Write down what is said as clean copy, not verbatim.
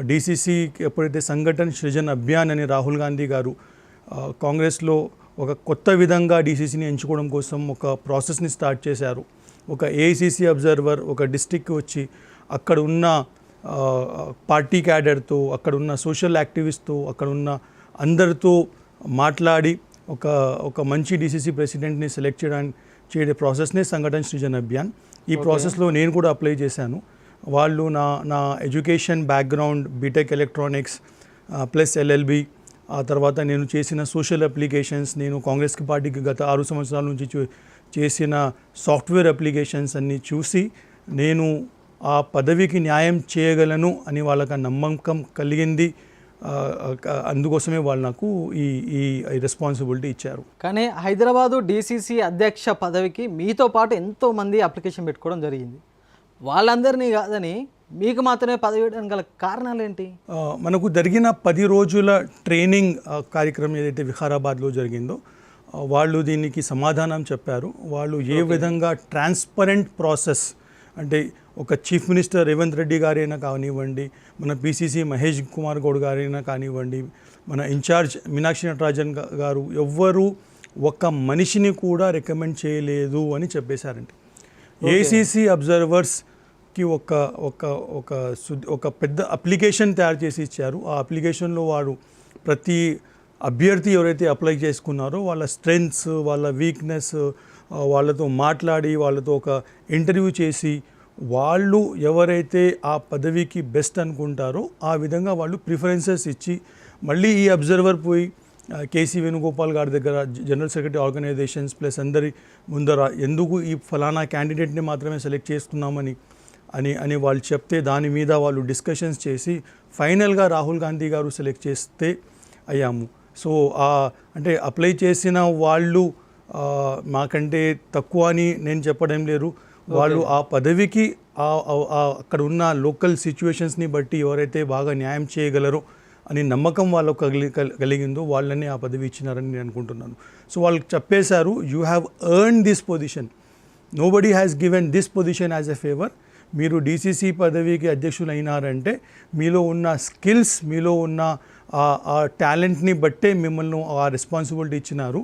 డీసీసీకి ఎప్పుడైతే సంఘటన సృజన్ అభియాన్ అని రాహుల్ గాంధీ గారు కాంగ్రెస్లో ఒక కొత్త విధంగా డీసీసీని ఎంచుకోవడం కోసం ఒక ప్రాసెస్ని స్టార్ట్ చేశారు. ఒక ఏఐసీసీ అబ్జర్వర్ ఒక డిస్ట్రిక్ట్కి వచ్చి అక్కడ ఉన్న పార్టీ క్యాడర్తో, అక్కడ ఉన్న సోషల్ యాక్టివిస్ట్తో, అక్కడ ఉన్న అందరితో మాట్లాడి ఒక మంచి డీసీసీ ప్రెసిడెంట్ని సెలెక్ట్ చేయడం ప్రాసెస్నే సంఘటన సృజన్ అభియాన్. ఈ ప్రాసెస్లో నేను కూడా అప్లై చేశాను. వాళ్ళు నా education background BTech electronics plus LLB, ఆ తర్వాత నేను చేసిన సోషల్ అప్లికేషన్స్, నేను కాంగ్రెస్ పార్టీకి గత 6 సంవత్సరాల నుంచి చేసిన సాఫ్ట్వేర్ అప్లికేషన్స్ అన్నీ చూసి నేను ఆ పదవికి న్యాయం చేయగలను అని వాళ్ళకి నమ్మకం కలిగింది. అందుకోసమే వాళ్ళు నాకు ఈ రెస్పాన్సిబిలిటీ ఇచ్చారు. కానీ హైదరాబాదు డీసీసీ అధ్యక్ష పదవికి మీతో పాటు ఎంతోమంది అప్లికేషన్ పెట్టుకోవడం జరిగింది. వాళ్ళందరినీ కాదని మీకు మాత్రమే పదవి ఇవ్వడానికి గల కారణాలు ఏంటి? మనకు జరిగిన 10 రోజుల ట్రైనింగ్ కార్యక్రమం ఏదైతే వికారాబాద్లో జరిగిందో వాళ్ళు దీనికి సమాధానం చెప్పారు. వాళ్ళు ఏ విధంగా ట్రాన్స్పరెంట్ ప్రాసెస్, అంటే ఒక చీఫ్ మినిస్టర్ రేవంత్ రెడ్డి గారైనా కానివ్వండి, మన పీసీసీ మహేష్ కుమార్ గౌడ్ గారైనా కానివ్వండి, మన ఇన్ఛార్జ్ మీనాక్షి నటరాజన్ గారు ఎవ్వరూ ఒక మనిషిని కూడా రికమెండ్ చేయలేదు అని చెప్పేశారంటే. ఏసీసీ అబ్జర్వర్స్కి ఒక పెద్ద అప్లికేషన్ తయారు చేసి ఇచ్చారు. ఆ అప్లికేషన్లో వారు ప్రతి అభ్యర్థి ఎవరైతే అప్లై చేసుకున్నారో వాళ్ళ స్ట్రెంగ్త్స్, వాళ్ళ వీక్నెస్, వాళ్ళతో మాట్లాడి వాళ్ళతో ఒక ఇంటర్వ్యూ చేసి వాళ్ళు ఎవరైతే ఆ పదవికి బెస్ట్ అనుకుంటారో ఆ విధంగా వాళ్ళు ప్రిఫరెన్సెస్ ఇచ్చి మళ్ళీ ఈ అబ్జర్వర్ పోయి కేసీ వేణుగోపాల్ గారి దగ్గర, జనరల్ సెక్రటరీ ఆర్గనైజేషన్స్ ప్లస్ అందరి ముందర ఎందుకు ఈ ఫలానా క్యాండిడేట్ని మాత్రమే సెలెక్ట్ చేసుకున్నామని అని వాళ్ళు చెప్తే దాని మీద వాళ్ళు డిస్కషన్స్ చేసి ఫైనల్గా రాహుల్ గాంధీ గారు సెలెక్ట్ చేస్తే అయ్యాము. సో అంటే అప్లై చేసిన వాళ్ళు మాకంటే తక్కువ అని నేను చెప్పడం లేదు. వాళ్ళు ఆ పదవికి అక్కడ ఉన్న లోకల్ సిచ్యువేషన్స్ని బట్టి ఎవరైతే బాగా న్యాయం చేయగలరో అని నమ్మకం వాళ్ళకు కలిగిందో వాళ్ళని ఆ పదవి ఇచ్చినారని నేను అనుకుంటున్నాను. సో వాళ్ళకి చెప్పేశారు, you have earn this position, nobody has given this position as a favour. మీరు డీసీసీ పదవికి అధ్యక్షులు అయినారంటే మీలో ఉన్న స్కిల్స్, మీలో ఉన్న ఆ టాలెంట్ని బట్టే మిమ్మల్ని ఆ రెస్పాన్సిబిలిటీ ఇచ్చినారు.